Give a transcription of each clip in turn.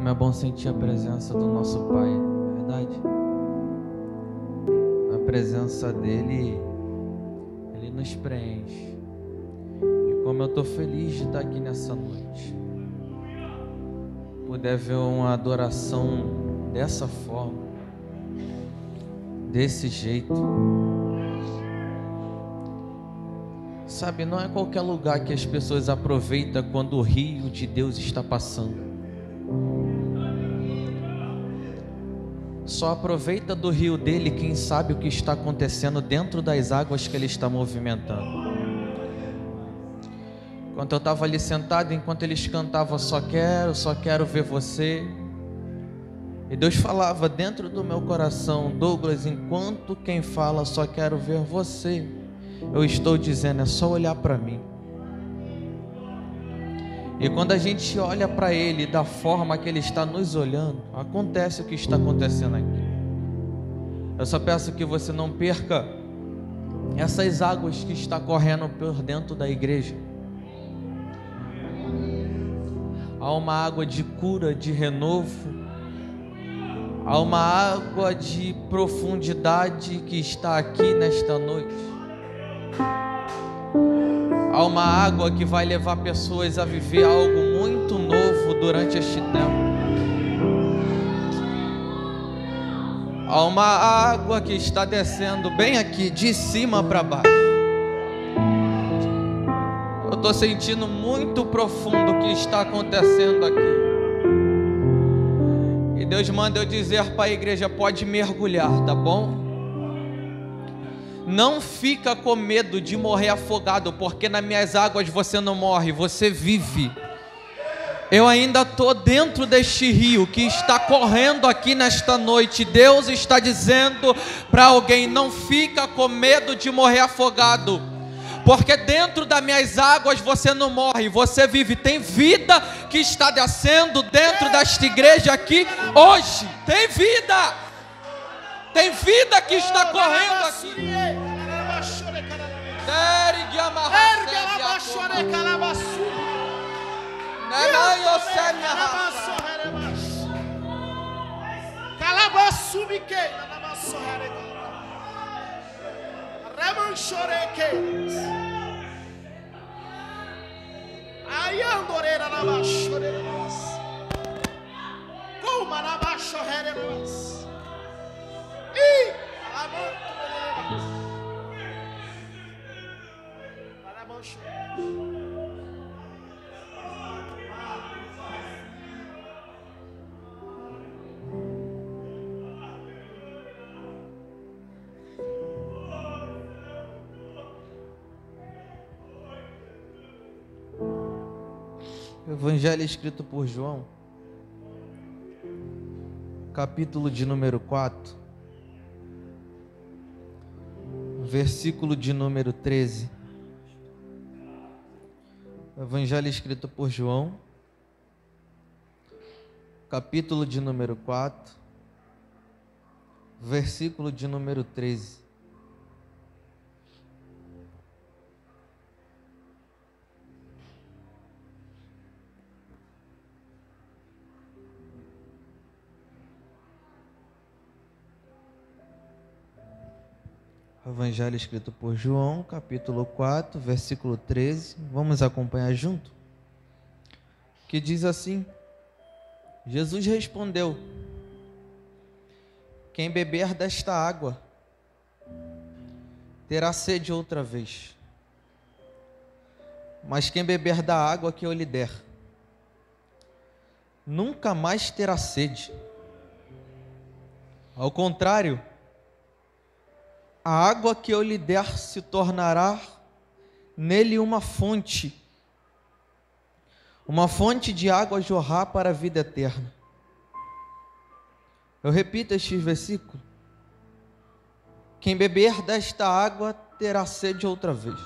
Como é bom sentir a presença do nosso Pai, é verdade? A presença dele, ele nos preenche. E como eu estou feliz de estar aqui nessa noite, poder ver uma adoração dessa forma, desse jeito. Sabe, não é qualquer lugar que as pessoas aproveitam quando o rio de Deus está passando. Só aproveita do rio dele quem sabe o que está acontecendo dentro das águas que ele está movimentando. Enquanto eu estava ali sentado, enquanto eles cantavam só quero ver você, e Deus falava dentro do meu coração: Douglas, enquanto quem fala só quero ver você, eu estou dizendo, é só olhar para mim. E quando a gente olha para Ele da forma que Ele está nos olhando, acontece o que está acontecendo aqui. Eu só peço que você não perca essas águas que está correndo por dentro da igreja. Há uma água de cura, de renovo. Há uma água de profundidade que está aqui nesta noite. Há uma água que vai levar pessoas a viver algo muito novo durante este tempo. Há uma água que está descendo bem aqui, de cima para baixo. Eu estou sentindo muito profundo o que está acontecendo aqui. E Deus manda eu dizer para a igreja: pode mergulhar, tá bom? Não fica com medo de morrer afogado, porque nas minhas águas você não morre, você vive. Eu ainda estou dentro deste rio que está correndo aqui nesta noite. Deus está dizendo para alguém: não fica com medo de morrer afogado, porque dentro das minhas águas você não morre, você vive. Tem vida que está descendo dentro desta igreja aqui hoje. Tem vida. Tem vida que está correndo aqui. Evangelho escrito por João, capítulo de número 4, versículo de número 13. Evangelho escrito por João, capítulo de número 4, versículo de número 13. Evangelho escrito por João, capítulo 4, versículo 13. Vamos acompanhar junto? Que diz assim: Jesus respondeu: quem beber desta água terá sede outra vez. Mas quem beber da água que eu lhe der, nunca mais terá sede. Ao contrário, a água que eu lhe der se tornará nele uma fonte de água a jorrar para a vida eterna. Eu repito este versículo: quem beber desta água terá sede outra vez,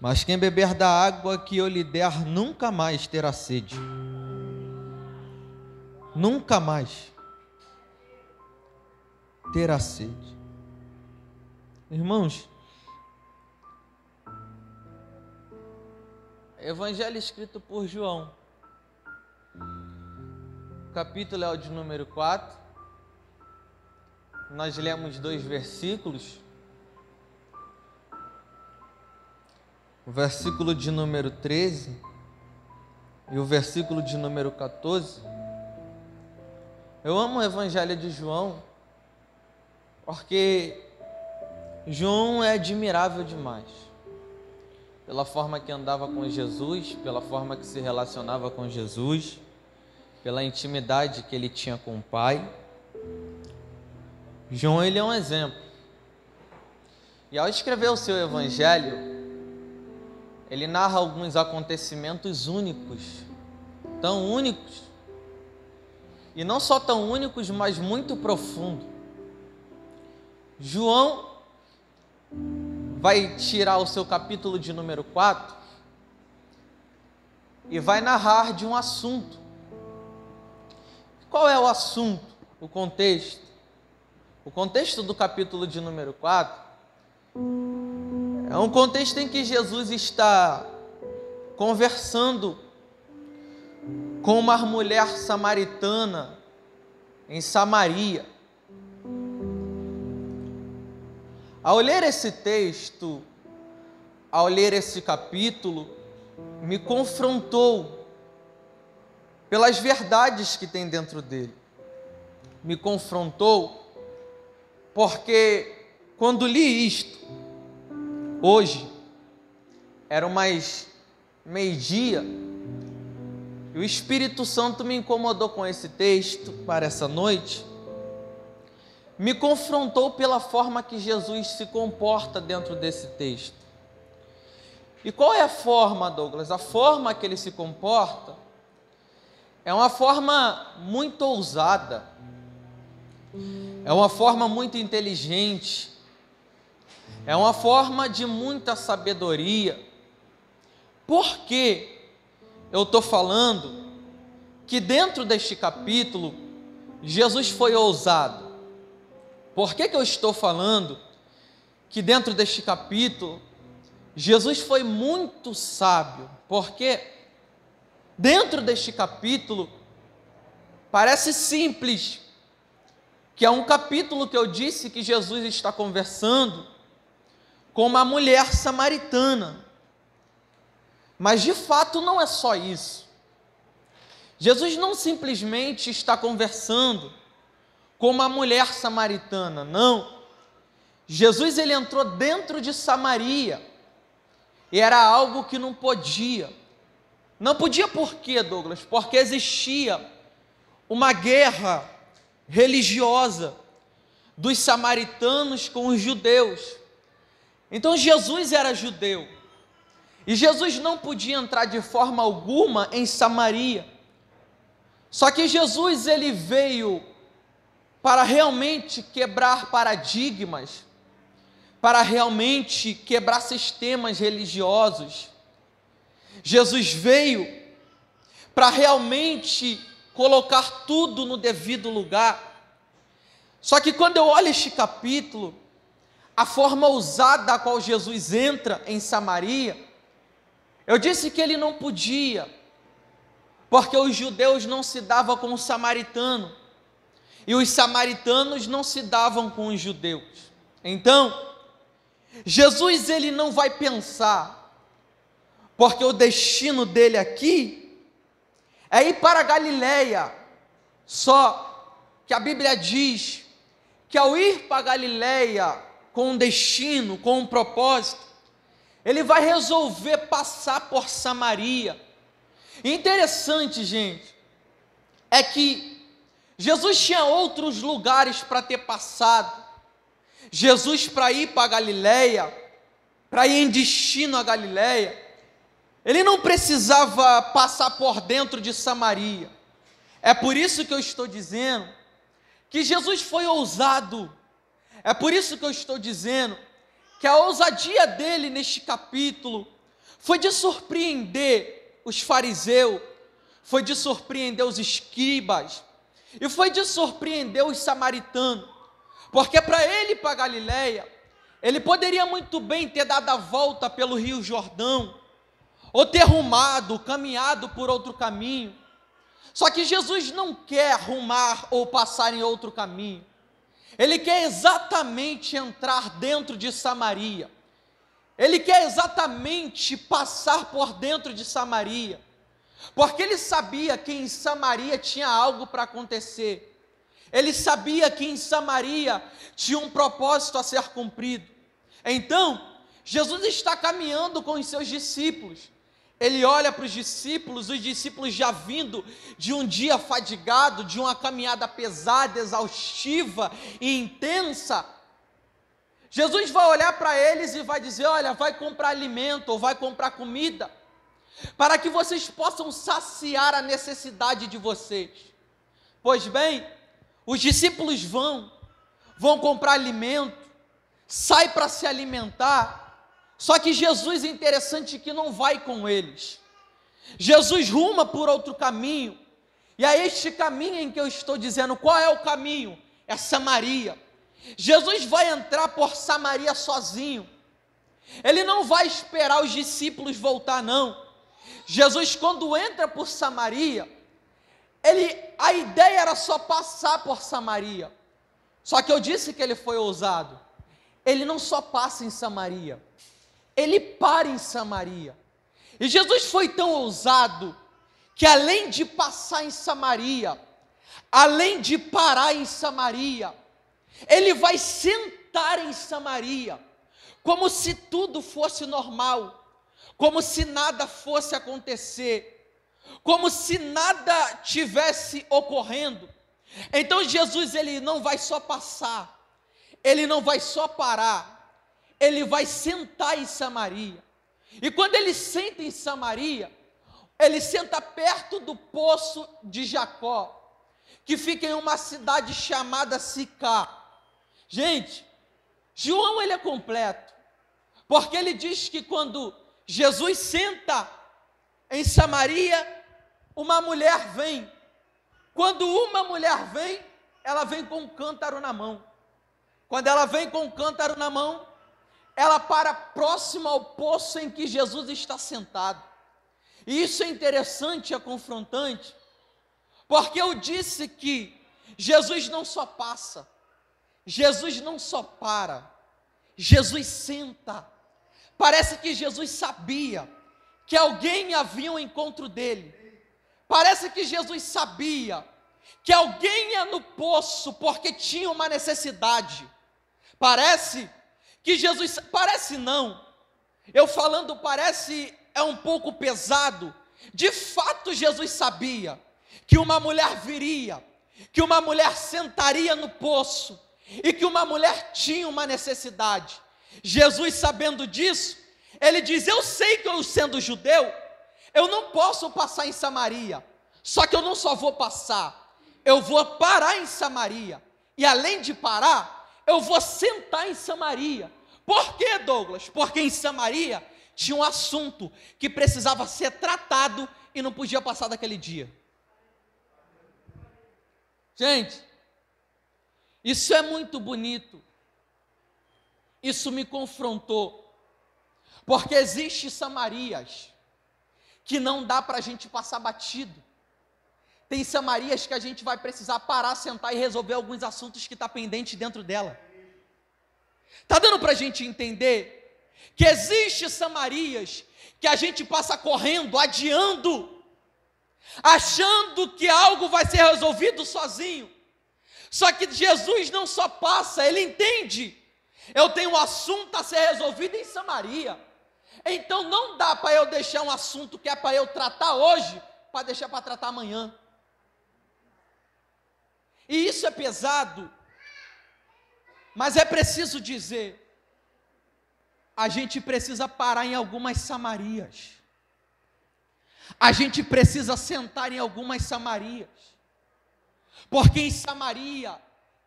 mas quem beber da água que eu lhe der nunca mais terá sede. Nunca mais terá sede. Irmãos, Evangelho escrito por João, O capítulo é o de número 4. Nós lemos 2 versículos. O versículo de número 13 e o versículo de número 14. Eu amo o Evangelho de João, porque João é admirável demais. Pela forma que andava com Jesus, pela forma que se relacionava com Jesus, pela intimidade que ele tinha com o Pai. João, ele é um exemplo. E ao escrever o seu Evangelho, ele narra alguns acontecimentos únicos, tão únicos, e não só tão únicos, mas muito profundos. João vai tirar o seu capítulo de número 4 e vai narrar de um assunto. Qual é o assunto? O contexto. O contexto do capítulo de número 4 é um contexto em que Jesus está conversando com uma mulher samaritana em Samaria. Ao ler esse texto, ao ler esse capítulo, me confrontou pelas verdades que tem dentro dele. Me confrontou porque quando li isto, hoje, era umas meio-dia, e o Espírito Santo me incomodou com esse texto para essa noite, me confrontou pela forma que Jesus se comporta dentro desse texto. E qual é a forma, Douglas? A forma que ele se comporta é uma forma muito ousada, é uma forma muito inteligente, é uma forma de muita sabedoria. Por que eu estou falando que dentro deste capítulo Jesus foi ousado? Por que eu estou falando que dentro deste capítulo Jesus foi muito sábio? Porque dentro deste capítulo parece simples, que é um capítulo que eu disse que Jesus está conversando com uma mulher samaritana. Mas de fato não é só isso. Jesus não simplesmente está conversando com uma mulher samaritana, não. Jesus, ele entrou dentro de Samaria, e era algo que não podia. Não podia por quê, Douglas? Porque existia uma guerra religiosa dos samaritanos com os judeus. Então Jesus era judeu, e Jesus não podia entrar de forma alguma em Samaria. Só que Jesus, ele veio para realmente quebrar paradigmas, para realmente quebrar sistemas religiosos. Jesus veio para realmente colocar tudo no devido lugar. Só que quando eu olho este capítulo, a forma ousada a qual Jesus entra em Samaria, eu disse que ele não podia, porque os judeus não se davam com o samaritano, e os samaritanos não se davam com os judeus. Então, Jesus, ele não vai pensar, porque o destino dele aqui é ir para a Galileia. Só que a Bíblia diz que ao ir para a Galileia com um destino, com um propósito, ele vai resolver passar por Samaria. E interessante, gente, é que Jesus tinha outros lugares para ter passado. Jesus, para ir para a Galileia, para ir em destino à Galileia, ele não precisava passar por dentro de Samaria. É por isso que eu estou dizendo que Jesus foi ousado. É por isso que eu estou dizendo que a ousadia dele neste capítulo foi de surpreender os fariseus, foi de surpreender os escribas, e foi de surpreender os samaritanos, porque para ele ir para Galileia, ele poderia muito bem ter dado a volta pelo Rio Jordão, ou ter rumado, caminhado por outro caminho. Só que Jesus não quer rumar ou passar em outro caminho. Ele quer exatamente entrar dentro de Samaria. Ele quer exatamente passar por dentro de Samaria, porque ele sabia que em Samaria tinha algo para acontecer. Ele sabia que em Samaria tinha um propósito a ser cumprido. Então, Jesus está caminhando com os seus discípulos. Ele olha para os discípulos já vindo de um dia fadigado, de uma caminhada pesada, exaustiva e intensa. Jesus vai olhar para eles e vai dizer: olha, vai comprar alimento ou vai comprar comida, para que vocês possam saciar a necessidade de vocês. Pois bem, os discípulos vão comprar alimento, sai para se alimentar, só que Jesus, é interessante que não vai com eles. Jesus ruma por outro caminho, e é este caminho em que eu estou dizendo. Qual é o caminho? É Samaria. Jesus vai entrar por Samaria sozinho. Ele não vai esperar os discípulos voltar, não. Jesus, quando entra por Samaria, a ideia era só passar por Samaria. Só que eu disse que ele foi ousado. Ele não só passa em Samaria, ele para em Samaria. E Jesus foi tão ousado que, além de passar em Samaria, além de parar em Samaria, ele vai sentar em Samaria, como se tudo fosse normal, como se nada fosse acontecer, como se nada tivesse ocorrendo. Então Jesus, ele não vai só passar, ele não vai só parar, ele vai sentar em Samaria. E quando ele senta em Samaria, ele senta perto do poço de Jacó, que fica em uma cidade chamada Sicá. Gente, João, ele é completo, porque ele diz que quando Jesus senta em Samaria, uma mulher vem. Quando uma mulher vem, ela vem com um cântaro na mão. Quando ela vem com um cântaro na mão, ela para próximo ao poço em que Jesus está sentado. E isso é interessante, é confrontante, porque eu disse que Jesus não só passa, Jesus não só para, Jesus senta. Parece que Jesus sabia que alguém havia um encontro dele. Parece que Jesus sabia que alguém ia no poço porque tinha uma necessidade. Parece que Jesus, parece não, eu falando parece é um pouco pesado. De fato Jesus sabia que uma mulher viria, que uma mulher sentaria no poço, e que uma mulher tinha uma necessidade. Jesus, sabendo disso, ele diz: eu sei que eu, sendo judeu, eu não posso passar em Samaria, só que eu não só vou passar, eu vou parar em Samaria, e além de parar, eu vou sentar em Samaria. Por quê, Douglas? Porque em Samaria tinha um assunto que precisava ser tratado e não podia passar daquele dia. Gente, isso é muito bonito, isso me confrontou, porque existe Samarias que não dá para a gente passar batido. Tem Samarias que a gente vai precisar parar, sentar e resolver alguns assuntos que estão pendentes dentro dela. Está dando para a gente entender que existe Samarias que a gente passa correndo, adiando, achando que algo vai ser resolvido sozinho. Só que Jesus não só passa, ele entende. Eu tenho um assunto a ser resolvido em Samaria. Então não dá para eu deixar um assunto que é para eu tratar hoje, para deixar para tratar amanhã. E isso é pesado. Mas é preciso dizer, a gente precisa parar em algumas Samarias. A gente precisa sentar em algumas Samarias. Porque em Samaria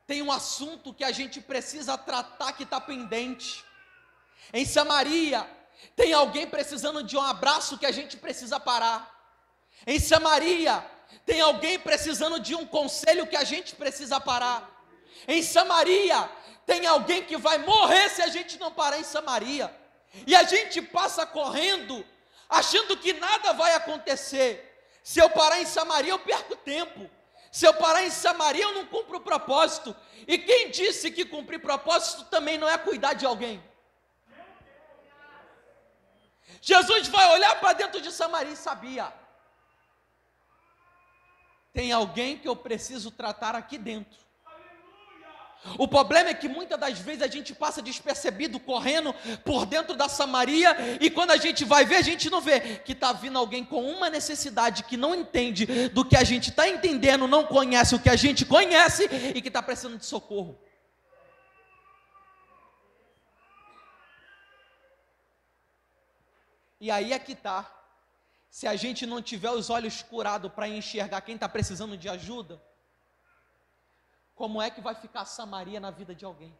tem um assunto que a gente precisa tratar que está pendente. Em Samaria tem alguém precisando de um abraço que a gente precisa parar. Em Samaria tem alguém precisando de um conselho que a gente precisa parar. Em Samaria tem alguém que vai morrer se a gente não parar em Samaria. E a gente passa correndo, achando que nada vai acontecer. Se eu parar em Samaria, eu perco tempo. Se eu parar em Samaria, eu não cumpro o propósito. E quem disse que cumprir propósito também não é cuidar de alguém? Jesus vai olhar para dentro de Samaria e sabia: tem alguém que eu preciso tratar aqui dentro. O problema é que muitas das vezes a gente passa despercebido, correndo por dentro da Samaria, e quando a gente vai ver, a gente não vê que está vindo alguém com uma necessidade, que não entende do que a gente está entendendo, não conhece o que a gente conhece, e que está precisando de socorro. E aí é que está. Se a gente não tiver os olhos curados para enxergar quem está precisando de ajuda, como é que vai ficar Samaria na vida de alguém?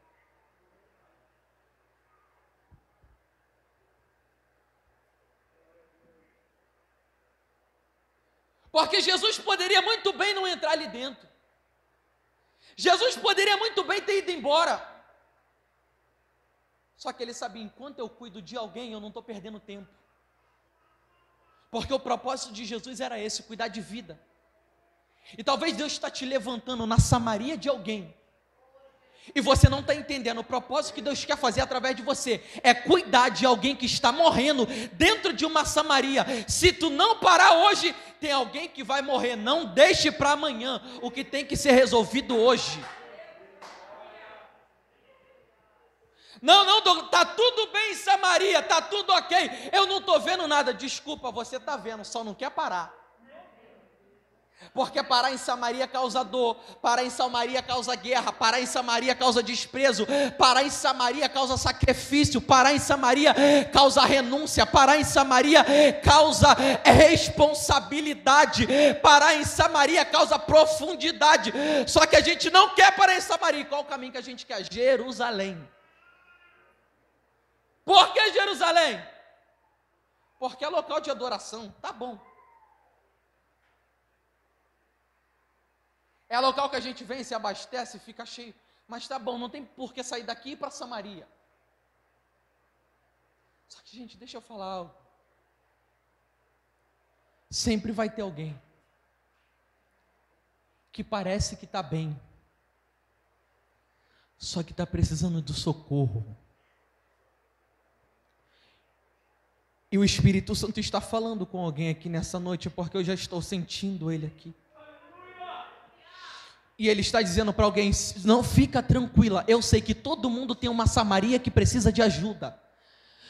Porque Jesus poderia muito bem não entrar ali dentro. Jesus poderia muito bem ter ido embora. Só que ele sabia: enquanto eu cuido de alguém, eu não estou perdendo tempo. Porque o propósito de Jesus era esse, cuidar de vida. E talvez Deus está te levantando na Samaria de alguém, e você não está entendendo o propósito que Deus quer fazer através de você, é cuidar de alguém que está morrendo dentro de uma Samaria. Se tu não parar hoje, tem alguém que vai morrer. Não deixe para amanhã o que tem que ser resolvido hoje. Não, está tudo bem em Samaria, está tudo ok, eu não estou vendo nada. Desculpa, você está vendo, só não quer parar. Porque parar em Samaria causa dor, parar em Samaria causa guerra, parar em Samaria causa desprezo, parar em Samaria causa sacrifício, parar em Samaria causa renúncia, parar em Samaria causa responsabilidade, parar em Samaria causa profundidade. Só que a gente não quer parar em Samaria. Qual o caminho que a gente quer? Jerusalém. Por que Jerusalém? Porque é local de adoração, tá bom. É local que a gente vem, se abastece e fica cheio. Mas tá bom, não tem por que sair daqui e ir para Samaria. Só que, gente, deixa eu falar algo. Sempre vai ter alguém que parece que está bem, só que está precisando do socorro. E o Espírito Santo está falando com alguém aqui nessa noite, porque eu já estou sentindo ele aqui. E ele está dizendo para alguém: não, fica tranquila, eu sei que todo mundo tem uma Samaria que precisa de ajuda.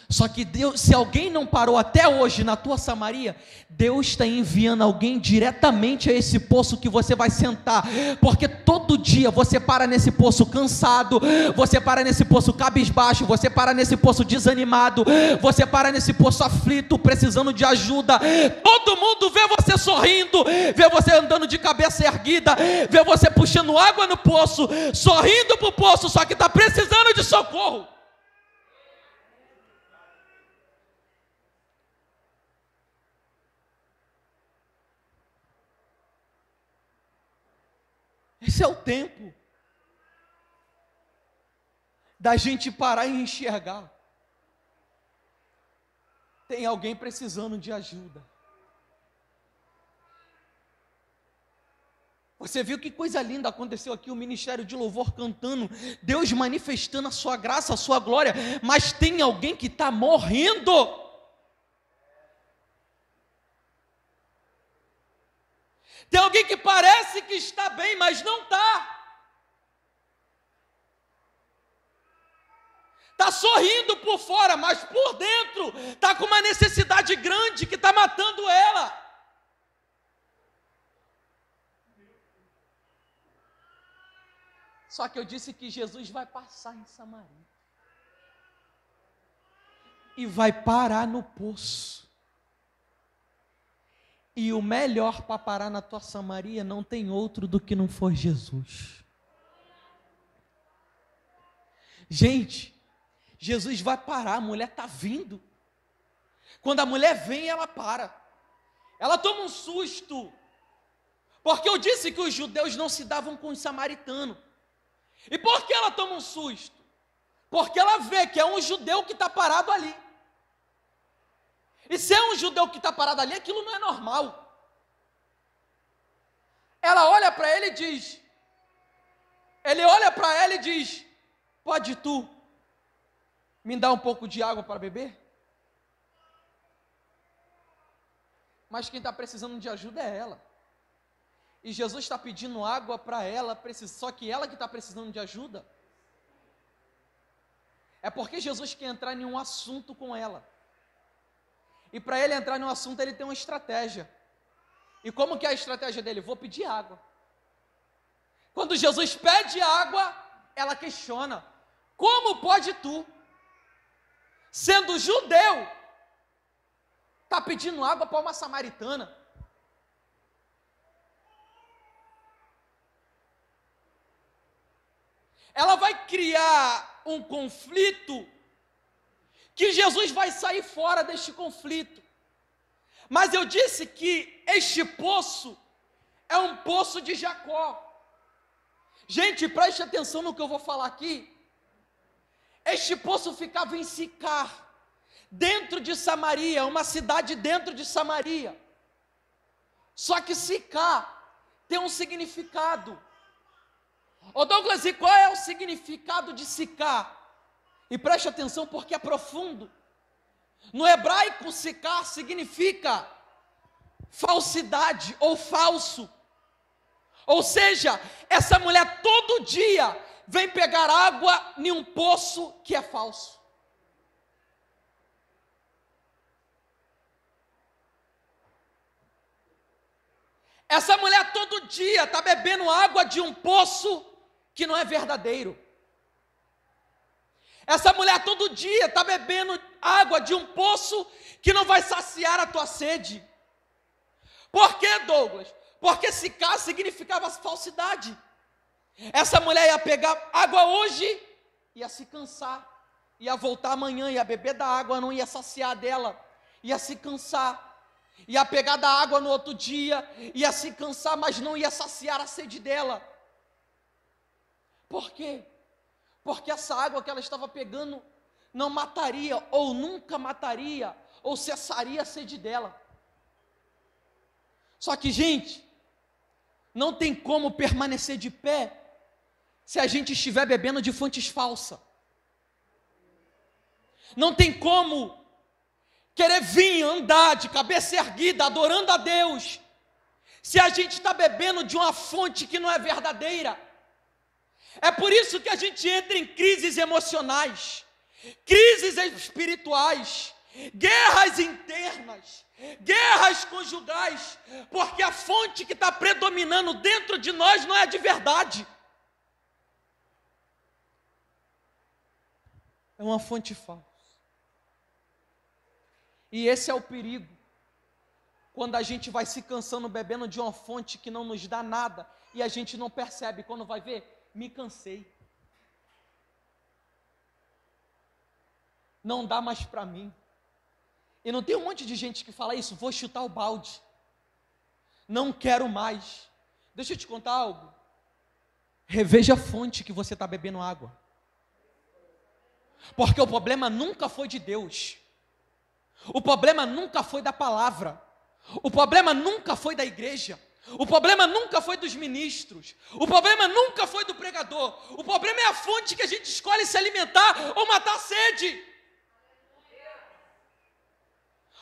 Só que Deus, se alguém não parou até hoje na tua Samaria, Deus está enviando alguém diretamente a esse poço que você vai sentar, porque todo dia você para nesse poço cansado, você para nesse poço cabisbaixo, você para nesse poço desanimado, você para nesse poço aflito, precisando de ajuda. Todo mundo vê você sorrindo, vê você andando de cabeça erguida, vê você puxando água no poço, sorrindo para o poço, só que está precisando de socorro. Esse é o tempo da gente parar e enxergar. Tem alguém precisando de ajuda. Você viu que coisa linda aconteceu aqui, o ministério de louvor cantando, Deus manifestando a sua graça, a sua glória, mas tem alguém que está morrendo. Tem alguém que parece que está bem, mas não está. Está sorrindo por fora, mas por dentro está com uma necessidade grande que está matando ela. Só que eu disse que Jesus vai passar em Samaria e vai parar no poço. E o melhor para parar na tua Samaria não tem outro do que não for Jesus. Gente, Jesus vai parar, a mulher está vindo. Quando a mulher vem, ela para. Ela toma um susto. Porque eu disse que os judeus não se davam com os samaritanos. E por que ela toma um susto? Porque ela vê que é um judeu que está parado ali. E se é um judeu que está parado ali, aquilo não é normal. olha para ele e diz, ele olha para ela e diz, pode tu me dar um pouco de água para beber? Mas quem está precisando de ajuda é ela. E Jesus está pedindo água para ela, só que ela que está precisando de ajuda. É porque Jesus quer entrar em um assunto com ela. E para ele entrar em um assunto, ele tem uma estratégia. E como que é a estratégia dele? Vou pedir água. Quando Jesus pede água, ela questiona, como pode tu, sendo judeu, tá pedindo água para uma samaritana? Ela vai criar um conflito, que Jesus vai sair fora deste conflito. Mas eu disse que este poço é um poço de Jacó. Gente, preste atenção no que eu vou falar aqui. Este poço ficava em Sicar, dentro de Samaria, uma cidade dentro de Samaria. Só que Sicar tem um significado. Ô Douglas, e qual é o significado de Sicar? E preste atenção porque é profundo. No hebraico, Sicar significa falsidade ou falso. Ou seja, essa mulher todo dia vem pegar água em um poço que é falso. Essa mulher todo dia está bebendo água de um poço que não é verdadeiro. Essa mulher todo dia está bebendo água de um poço que não vai saciar a tua sede. Por quê, Douglas? Porque Sicar significava falsidade. Essa mulher ia pegar água hoje, ia se cansar, ia voltar amanhã, ia beber da água, não ia saciar dela, ia se cansar, ia pegar da água no outro dia, ia se cansar, mas não ia saciar a sede dela. Por quê? Porque essa água que ela estava pegando não mataria, ou nunca mataria, ou cessaria a sede dela. Só que, gente, não tem como permanecer de pé se a gente estiver bebendo de fontes falsas. Não tem como querer vir andar de cabeça erguida, adorando a Deus, se a gente está bebendo de uma fonte que não é verdadeira. É por isso que a gente entra em crises emocionais, crises espirituais, guerras internas, guerras conjugais, porque a fonte que está predominando dentro de nós não é de verdade. É uma fonte falsa. E esse é o perigo, quando a gente vai se cansando bebendo de uma fonte que não nos dá nada, e a gente não percebe, quando vai ver, me cansei. Não dá mais para mim. E não tem um monte de gente que fala isso, vou chutar o balde. Não quero mais. Deixa eu te contar algo. Reveja a fonte que você está bebendo água. Porque o problema nunca foi de Deus. O problema nunca foi da palavra. O problema nunca foi da igreja. O problema nunca foi dos ministros. O problema nunca foi do pregador. O problema é a fonte que a gente escolhe se alimentar ou matar a sede.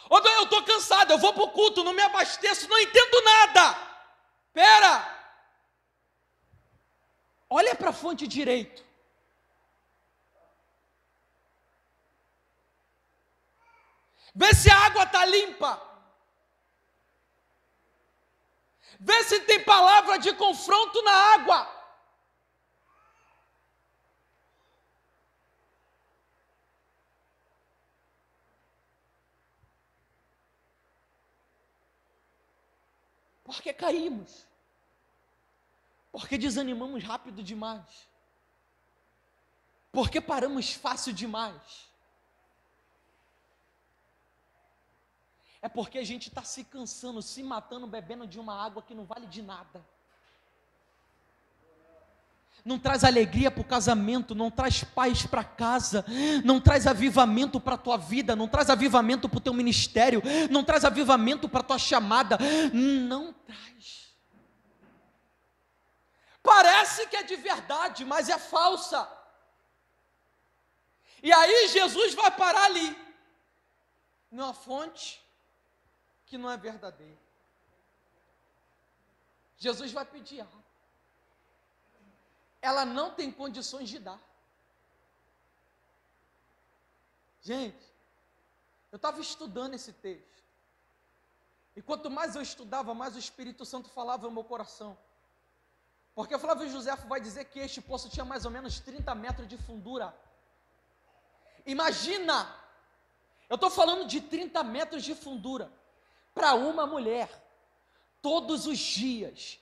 Ou eu estou cansado, eu vou para o culto, não me abasteço, não entendo nada. Pera. Olha para a fonte direito. Vê se a água está limpa. Vê se tem palavra de confronto na água. Porque caímos. Porque desanimamos rápido demais. Porque paramos fácil demais. É porque a gente está se cansando, se matando, bebendo de uma água que não vale de nada. Não traz alegria para o casamento, não traz paz para casa, não traz avivamento para a tua vida, não traz avivamento para o teu ministério, não traz avivamento para a tua chamada, não traz. Parece que é de verdade, mas é falsa. E aí Jesus vai parar ali, numa fonte que não é verdadeira. Jesus vai pedir água. Ela não tem condições de dar. Gente, eu estava estudando esse texto. E quanto mais eu estudava, mais o Espírito Santo falava no meu coração. Porque Flávio Josefo vai dizer que este poço tinha mais ou menos 30 metros de fundura. Imagina, eu estou falando de 30 metros de fundura, para uma mulher, todos os dias,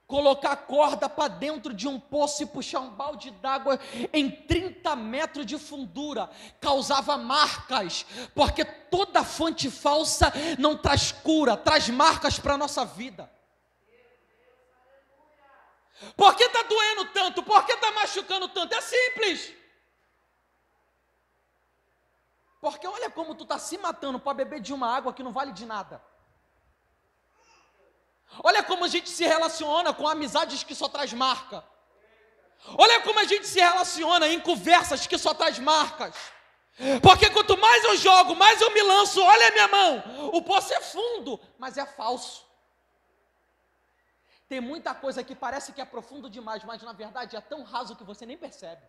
colocar corda para dentro de um poço e puxar um balde d'água em 30 metros de fundura, causava marcas, porque toda fonte falsa não traz cura, traz marcas para a nossa vida. Por que está doendo tanto? Por que está machucando tanto? É simples. Porque olha como tu está se matando para beber de uma água que não vale de nada. Olha como a gente se relaciona com amizades que só traz marca. Olha como a gente se relaciona em conversas que só traz marcas. Porque quanto mais eu jogo, mais eu me lanço. Olha a minha mão, o poço é fundo, mas é falso. Tem muita coisa que parece que é profundo demais, mas na verdade é tão raso que você nem percebe.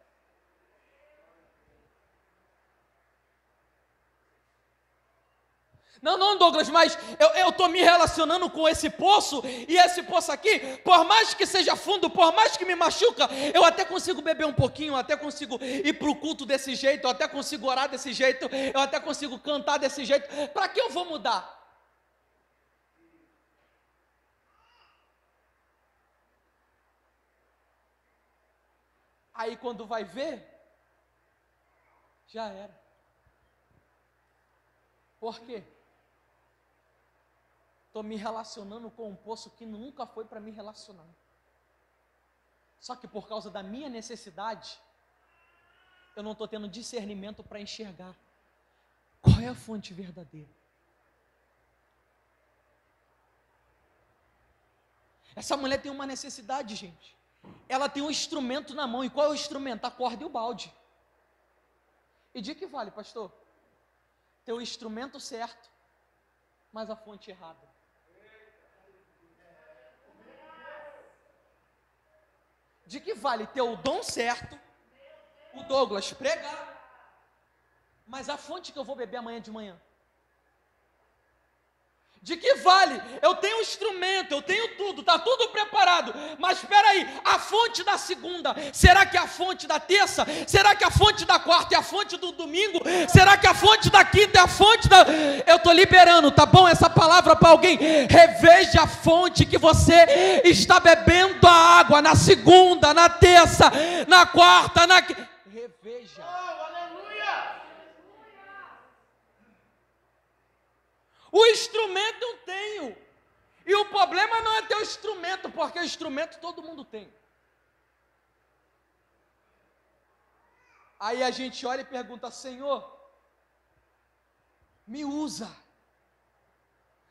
Não, Douglas, mas eu estou me relacionando com esse poço, e esse poço aqui, por mais que seja fundo, por mais que me machuca, eu até consigo beber um pouquinho, eu até consigo ir para o culto desse jeito, eu até consigo orar desse jeito, eu até consigo cantar desse jeito. Para que eu vou mudar? Aí quando vai ver, já era. Por quê? Estou me relacionando com um poço que nunca foi para me relacionar. Só que por causa da minha necessidade, eu não estou tendo discernimento para enxergar qual é a fonte verdadeira. Essa mulher tem uma necessidade, gente. Ela tem um instrumento na mão. E qual é o instrumento? A corda e o balde. E de que vale, pastor? Ter o instrumento certo, mas a fonte errada. De que vale ter o dom certo, o Douglas pregar, mas a fonte que eu vou beber amanhã de manhã? De que vale? Eu tenho instrumento, eu tenho tudo, está tudo preparado, mas espera aí, a fonte da segunda, será que é a fonte da terça? Será que a fonte da quarta é a fonte do domingo? Será que a fonte da quinta é a fonte da... Eu estou liberando, tá bom? Essa palavra para alguém. Reveja a fonte que você está bebendo a água, na segunda, na terça, na quarta, na... Reveja. O instrumento eu tenho. E o problema não é ter o instrumento, porque o instrumento todo mundo tem. Aí a gente olha e pergunta: Senhor, me usa.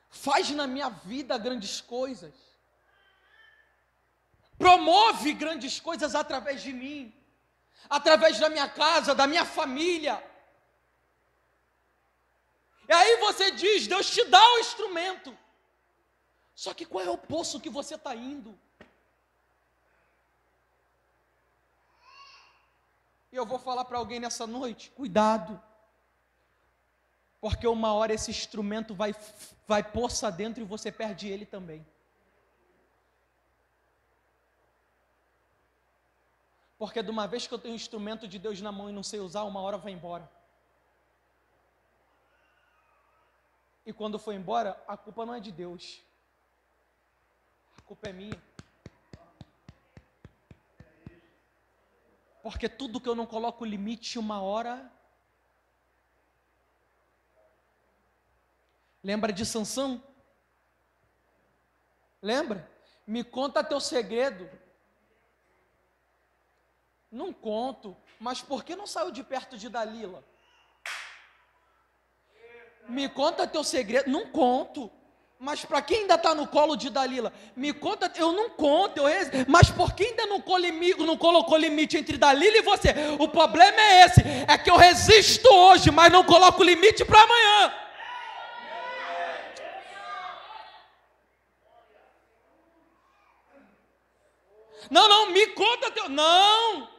Faz na minha vida grandes coisas. Promove grandes coisas através de mim. Através da minha casa, da minha família. E aí você diz, Deus te dá o instrumento. Só que qual é o poço que você está indo? E eu vou falar para alguém nessa noite, cuidado. Porque uma hora esse instrumento vai poçar dentro e você perde ele também. Porque de uma vez que eu tenho o instrumento de Deus na mão e não sei usar, uma hora vai embora. E quando for embora, a culpa não é de Deus. A culpa é minha. Porque tudo que eu não coloco limite, uma hora... Lembra de Sansão? Lembra? Me conta teu segredo. Não conto. Mas por que não saiu de perto de Dalila? Me conta teu segredo. Não conto. Mas para quem ainda está no colo de Dalila, me conta, eu não conto, mas por que ainda não colocou limite entre Dalila e você? O problema é esse, é que eu resisto hoje, mas não coloco limite para amanhã. Não, me conta teu. Não!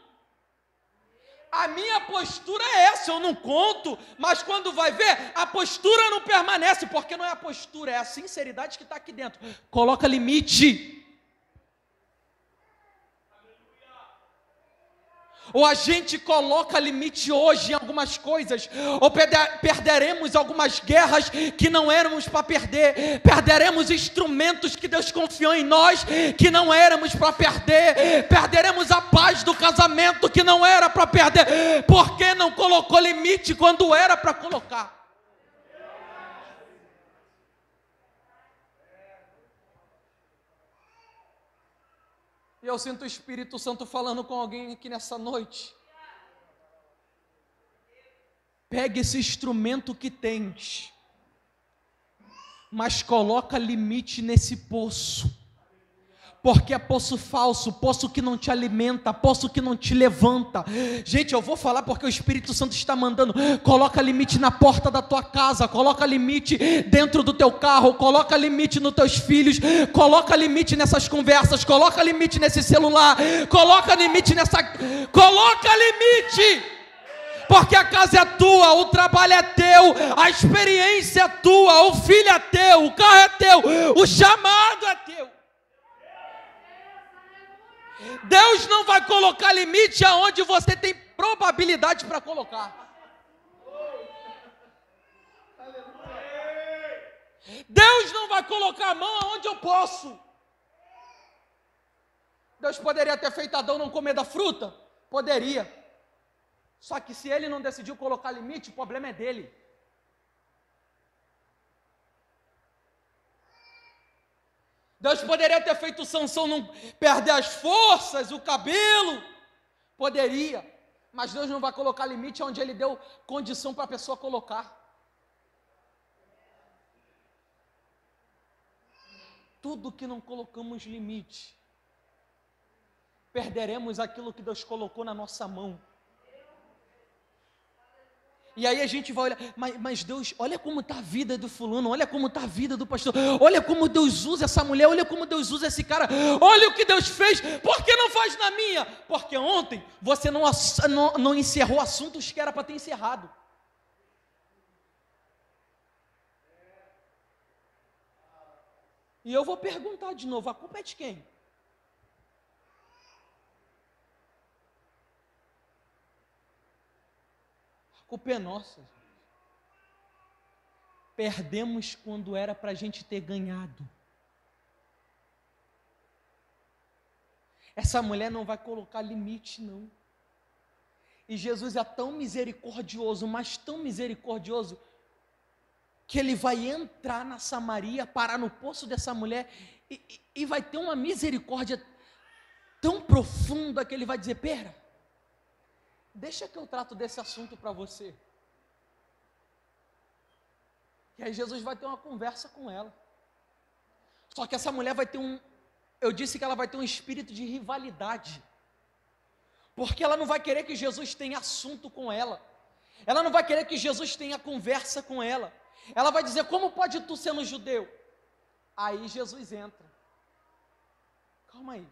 A minha postura é essa, eu não conto, mas quando vai ver, a postura não permanece, porque não é a postura, é a sinceridade que está aqui dentro. Coloca limite. Ou a gente coloca limite hoje em algumas coisas, ou perderemos algumas guerras que não éramos para perder, perderemos instrumentos que Deus confiou em nós, que não éramos para perder, perderemos a paz do casamento que não era para perder, porque não colocou limite quando era para colocar. E eu sinto o Espírito Santo falando com alguém aqui nessa noite. Pegue esse instrumento que tens, mas coloca limite nesse poço. Porque é poço falso, poço que não te alimenta, poço que não te levanta. Gente, eu vou falar porque o Espírito Santo está mandando. Coloca limite na porta da tua casa, coloca limite dentro do teu carro, coloca limite nos teus filhos, coloca limite nessas conversas, coloca limite nesse celular, coloca limite coloca limite. Porque a casa é tua, o trabalho é teu, a experiência é tua, o filho é teu, o carro é teu, o chamado é teu. Deus não vai colocar limite aonde você tem probabilidade para colocar. Deus não vai colocar a mão aonde eu posso. Deus poderia ter feito Adão não comer da fruta? Poderia. Só que se ele não decidiu colocar limite, o problema é dele. Deus poderia ter feito Sansão não perder as forças, o cabelo. Poderia. Mas Deus não vai colocar limite onde Ele deu condição para a pessoa colocar. Tudo que não colocamos limite, perderemos aquilo que Deus colocou na nossa mão. E aí a gente vai olhar, mas Deus, olha como está a vida do fulano, olha como está a vida do pastor, olha como Deus usa essa mulher, olha como Deus usa esse cara, olha o que Deus fez, por que não faz na minha? Porque ontem você não encerrou assuntos que era para ter encerrado. E eu vou perguntar de novo, a culpa é de quem? A culpa é nossa. Perdemos quando era para a gente ter ganhado. Essa mulher não vai colocar limite, não. E Jesus é tão misericordioso, mas tão misericordioso, que ele vai entrar na Samaria, parar no poço dessa mulher, e vai ter uma misericórdia tão profunda, que ele vai dizer, pera, deixa que eu trato desse assunto para você. E aí Jesus vai ter uma conversa com ela. Só que essa mulher vai ter eu disse que ela vai ter um espírito de rivalidade. Porque ela não vai querer que Jesus tenha assunto com ela. Ela não vai querer que Jesus tenha conversa com ela. Ela vai dizer, como pode tu sendo judeu? Aí Jesus entra. Calma aí.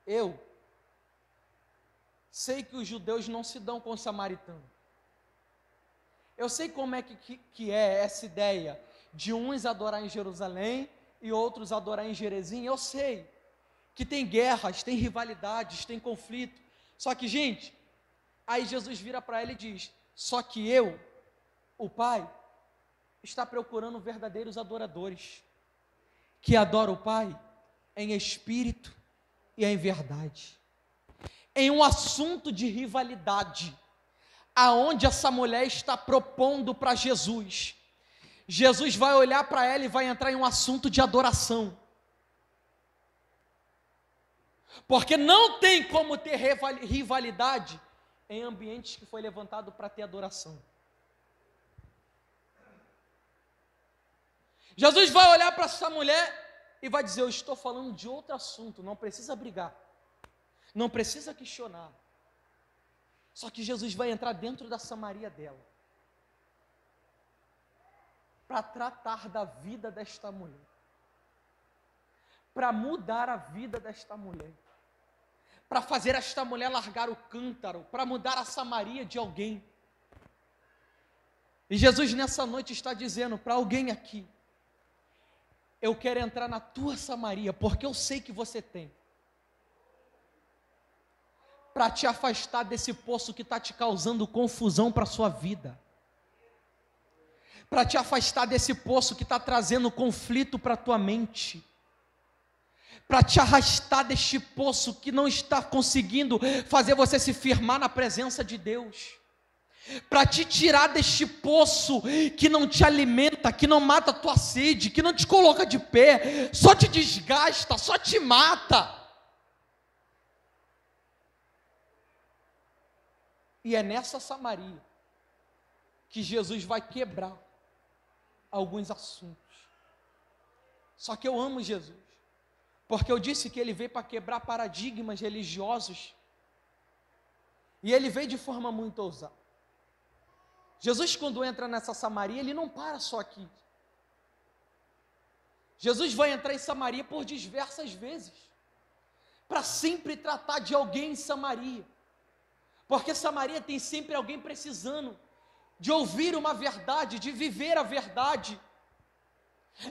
Eu sei que os judeus não se dão com os samaritanos. Eu sei como é que é essa ideia de uns adorar em Jerusalém e outros adorar em Gerezim. Eu sei que tem guerras, tem rivalidades, tem conflito. Só que, gente, aí Jesus vira para ela e diz, só que eu, o Pai, está procurando verdadeiros adoradores, que adoram o Pai em espírito e em verdade. Em um assunto de rivalidade, aonde essa mulher está propondo para Jesus, Jesus vai olhar para ela e vai entrar em um assunto de adoração, porque não tem como ter rivalidade em ambientes que foi levantado para ter adoração. Jesus vai olhar para essa mulher e vai dizer: eu estou falando de outro assunto, não precisa brigar, não precisa questionar. Só que Jesus vai entrar dentro da Samaria dela, para tratar da vida desta mulher, para mudar a vida desta mulher, para fazer esta mulher largar o cântaro, para mudar a Samaria de alguém. E Jesus nessa noite está dizendo para alguém aqui: eu quero entrar na tua Samaria, porque eu sei que você tem, para te afastar desse poço que está te causando confusão para a sua vida, para te afastar desse poço que está trazendo conflito para a tua mente, para te arrastar deste poço que não está conseguindo fazer você se firmar na presença de Deus, para te tirar deste poço que não te alimenta, que não mata a tua sede, que não te coloca de pé, só te desgasta, só te mata. E é nessa Samaria que Jesus vai quebrar alguns assuntos. Só que eu amo Jesus, porque eu disse que ele veio para quebrar paradigmas religiosos, e ele veio de forma muito ousada. Jesus, quando entra nessa Samaria, ele não para só aqui. Jesus vai entrar em Samaria por diversas vezes, para sempre tratar de alguém em Samaria, porque Samaria tem sempre alguém precisando de ouvir uma verdade, de viver a verdade.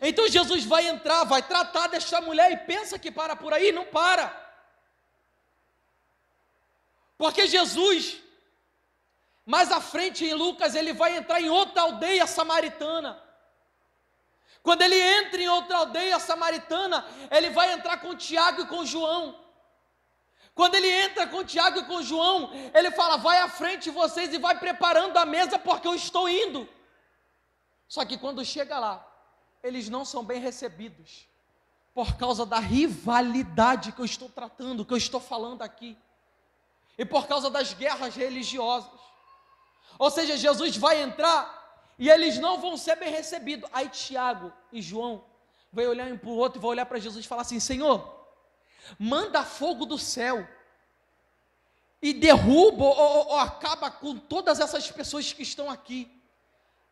Então Jesus vai entrar, vai tratar desta mulher, e pensa que para por aí, não para, porque Jesus, mais à frente em Lucas, ele vai entrar em outra aldeia samaritana. Quando ele entra em outra aldeia samaritana, ele vai entrar com Tiago e com João. Quando ele entra com Tiago e com João, ele fala: vai à frente vocês e vai preparando a mesa, porque eu estou indo. Só que quando chega lá, eles não são bem recebidos, por causa da rivalidade que eu estou tratando, que eu estou falando aqui, e por causa das guerras religiosas. Ou seja, Jesus vai entrar e eles não vão ser bem recebidos. Aí Tiago e João vai olhar um para o outro e vai olhar para Jesus e falar assim: Senhor, manda fogo do céu e derruba ou acaba com todas essas pessoas que estão aqui.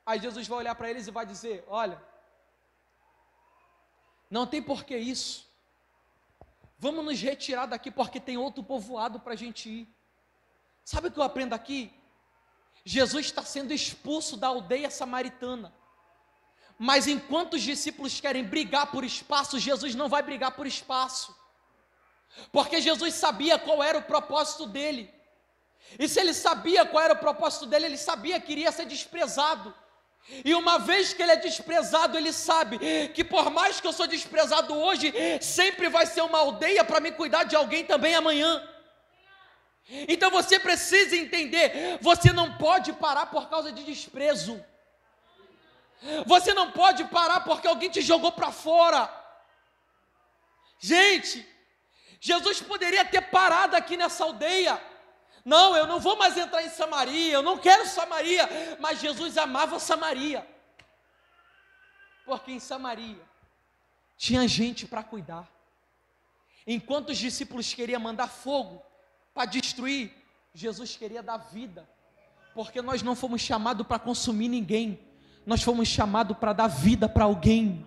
Aí Jesus vai olhar para eles e vai dizer: olha, não tem por que isso, vamos nos retirar daqui, porque tem outro povoado para a gente ir. Sabe o que eu aprendo aqui? Jesus está sendo expulso da aldeia samaritana, mas enquanto os discípulos querem brigar por espaço, Jesus não vai brigar por espaço, porque Jesus sabia qual era o propósito dele, e se ele sabia qual era o propósito dele, ele sabia que iria ser desprezado, e uma vez que ele é desprezado, ele sabe que por mais que eu sou desprezado hoje, sempre vai ser uma aldeia para me cuidar de alguém também amanhã. Então você precisa entender, você não pode parar por causa de desprezo, você não pode parar porque alguém te jogou para fora. Gente, Jesus poderia ter parado aqui nessa aldeia: não, eu não vou mais entrar em Samaria, eu não quero Samaria, mas Jesus amava Samaria, porque em Samaria tinha gente para cuidar. Enquanto os discípulos queriam mandar fogo para destruir, Jesus queria dar vida, porque nós não fomos chamados para consumir ninguém, nós fomos chamados para dar vida para alguém.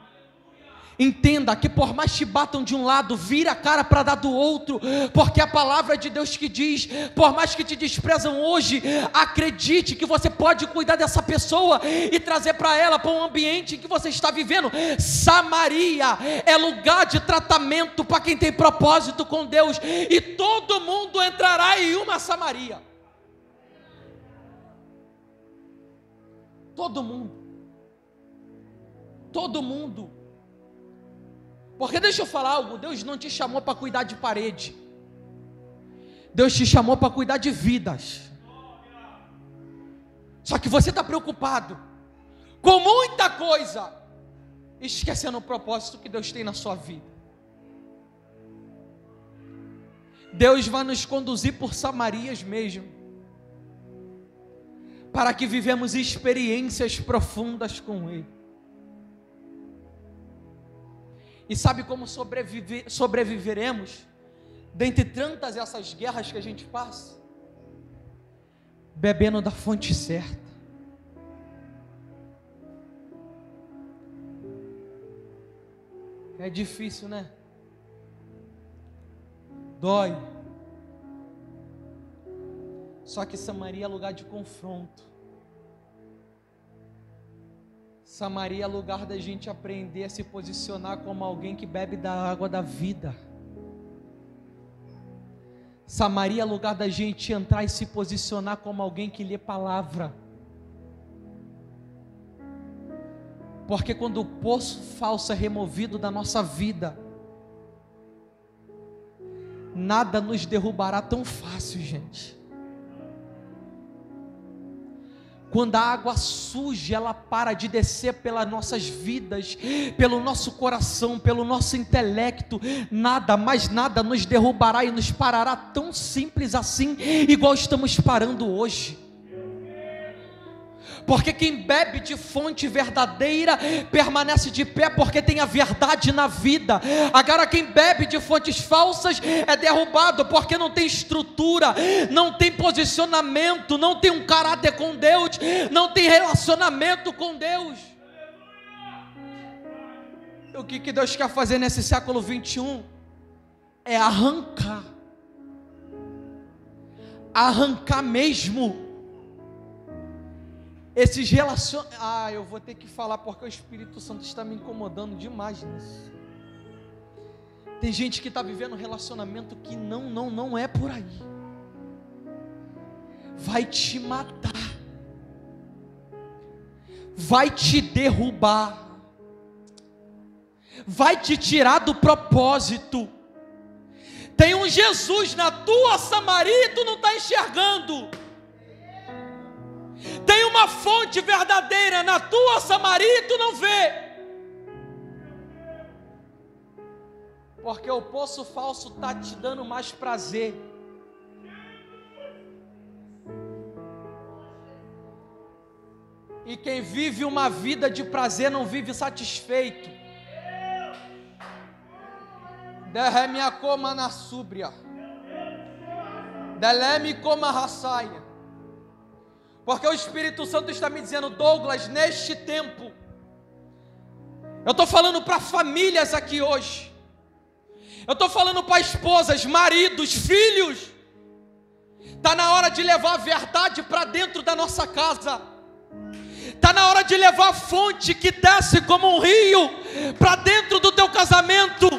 Entenda que por mais te batam de um lado, vira a cara para dar do outro, porque a palavra de Deus que diz: por mais que te desprezam hoje, acredite que você pode cuidar dessa pessoa e trazer para ela, para um ambiente em que você está vivendo. Samaria é lugar de tratamento para quem tem propósito com Deus, e todo mundo entrará em uma Samaria. Todo mundo. Porque deixa eu falar algo, Deus não te chamou para cuidar de parede, Deus te chamou para cuidar de vidas. Só que você está preocupado com muita coisa, esquecendo o propósito que Deus tem na sua vida. Deus vai nos conduzir por Samarias mesmo, para que vivemos experiências profundas com Ele. E sabe como sobreviveremos dentre tantas essas guerras que a gente passa? Bebendo da fonte certa. É difícil, né? Dói. Só que Samaria é lugar de confronto. Samaria é lugar da gente aprender a se posicionar como alguém que bebe da água da vida. Samaria é lugar da gente entrar e se posicionar como alguém que lê palavra. Porque quando o poço falso é removido da nossa vida, nada nos derrubará tão fácil, gente. Quando a água suja, ela para de descer pelas nossas vidas, pelo nosso coração, pelo nosso intelecto, nada, mais nada nos derrubará e nos parará tão simples assim, igual estamos parando hoje. Porque quem bebe de fonte verdadeira permanece de pé, porque tem a verdade na vida. Agora quem bebe de fontes falsas é derrubado, porque não tem estrutura, não tem posicionamento, não tem um caráter com Deus, não tem relacionamento com Deus. O que Deus quer fazer nesse século 21 é arrancar mesmo esses relacionamentos. Eu vou ter que falar porque o Espírito Santo está me incomodando demais nisso. Tem gente que está vivendo um relacionamento que não é por aí. Vai te matar, vai te derrubar, vai te tirar do propósito. Tem um Jesus na tua Samaria e tu não está enxergando. Tem uma fonte verdadeira na tua Samaria e tu não vê. Porque o poço falso está te dando mais prazer. E quem vive uma vida de prazer não vive satisfeito. Derrame a coma na súbria. Deleme coma raçaia. Porque o Espírito Santo está me dizendo, Douglas, neste tempo, eu estou falando para famílias aqui hoje, eu estou falando para esposas, maridos, filhos, está na hora de levar a verdade para dentro da nossa casa, está na hora de levar a fonte que desce como um rio para dentro do teu casamento.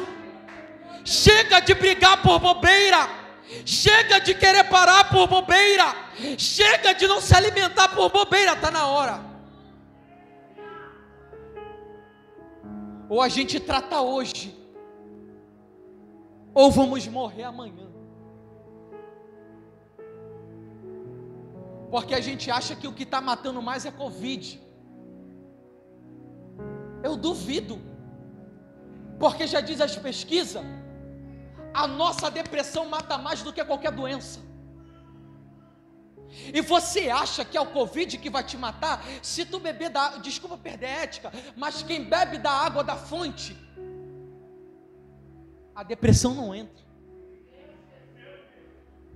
Chega de brigar por bobeira. Chega de querer parar por bobeira. Chega de não se alimentar por bobeira. Está na hora. Ou a gente trata hoje, ou vamos morrer amanhã. Porque a gente acha que o que está matando mais é Covid. Eu duvido. Porque já diz as pesquisas, a nossa depressão mata mais do que qualquer doença. E você acha que é o Covid que vai te matar? Se tu beber da água, desculpa perder a ética, mas quem bebe da água da fonte, a depressão não entra.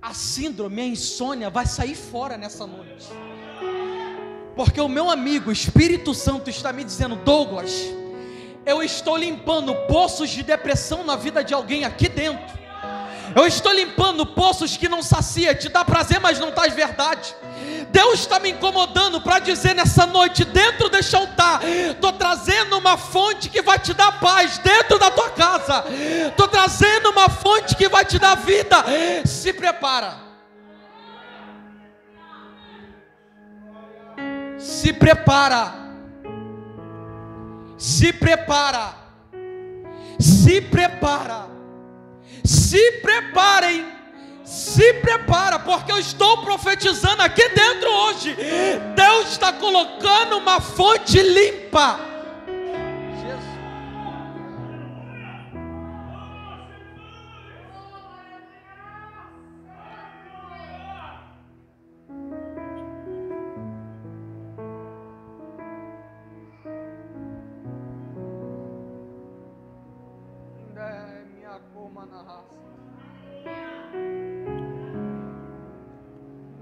A síndrome, a insônia vai sair fora nessa noite. Porque o meu amigo Espírito Santo está me dizendo, Douglas, eu estou limpando poços de depressão na vida de alguém aqui dentro. Eu estou limpando poços que não sacia, te dá prazer, mas não traz verdade. Deus está me incomodando para dizer nessa noite, dentro deste altar, estou trazendo uma fonte que vai te dar paz dentro da tua casa. Estou trazendo uma fonte que vai te dar vida. Se prepara. Se prepara. Se prepara. Se prepara. Se preparem. Se prepara, porque eu estou profetizando aqui dentro hoje. Deus está colocando uma fonte limpa. Jesus.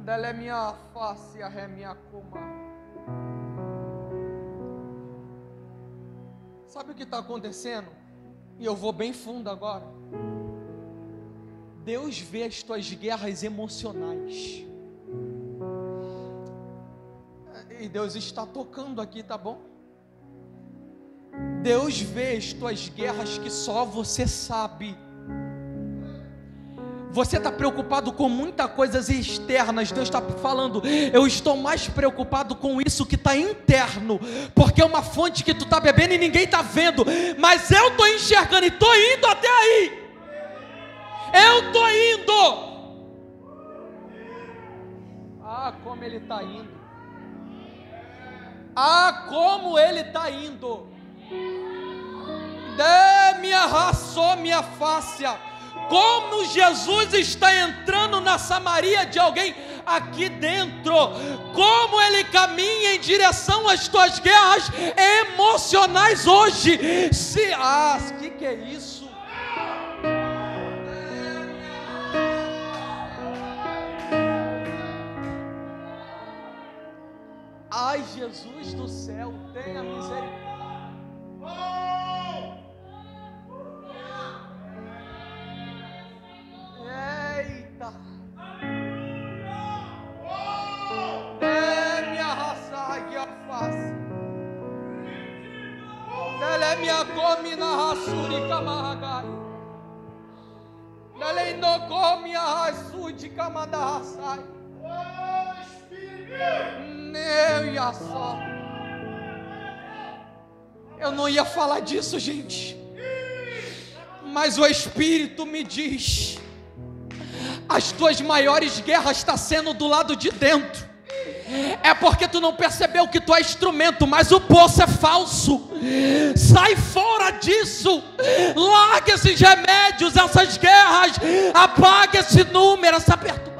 Dele minha face, a ré minha coma. Sabe o que está acontecendo? E eu vou bem fundo agora. Deus vê as tuas guerras emocionais. E Deus está tocando aqui, tá bom? Deus vê as tuas guerras que só você sabe. Você está preocupado com muitas coisas externas. Deus está falando, eu estou mais preocupado com isso que está interno, porque é uma fonte que tu está bebendo e ninguém está vendo, mas eu estou enxergando e estou indo até aí. Eu estou indo. Ah, como ele está indo. Ah, como ele está indo. De minha raça, minha face. Como Jesus está entrando na Samaria de alguém aqui dentro, como ele caminha em direção às tuas guerras emocionais hoje. Que é isso? Ai, Jesus do céu, tenha misericórdia. Eita! É minha raça que eu faço. Ela é minha come na raçuri camagai. Ela é não come a raçudi camada raçai. Eu ia só. Eu não ia falar disso, gente. Mas o Espírito me diz: as tuas maiores guerras estão sendo do lado de dentro. É porque tu não percebeu que tu é instrumento, mas o poço é falso. Sai fora disso. Larga esses remédios, essas guerras. Apaga esse número, essa perturbação.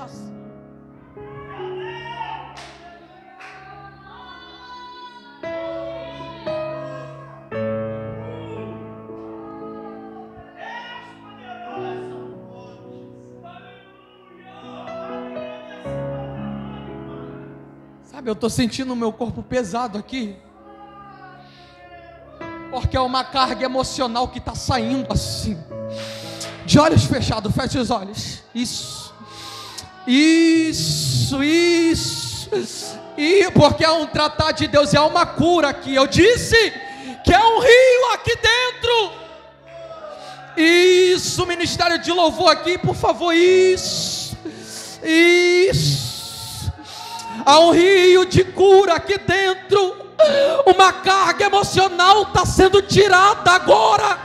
Eu estou sentindo o meu corpo pesado aqui, porque é uma carga emocional que está saindo assim, de olhos fechados. Feche os olhos. Isso, e porque é um tratar de Deus, é uma cura aqui. Eu disse que é um rio aqui dentro. Isso, ministério de louvor aqui, por favor. Isso. Há um rio de cura aqui dentro. Uma carga emocional está sendo tirada agora.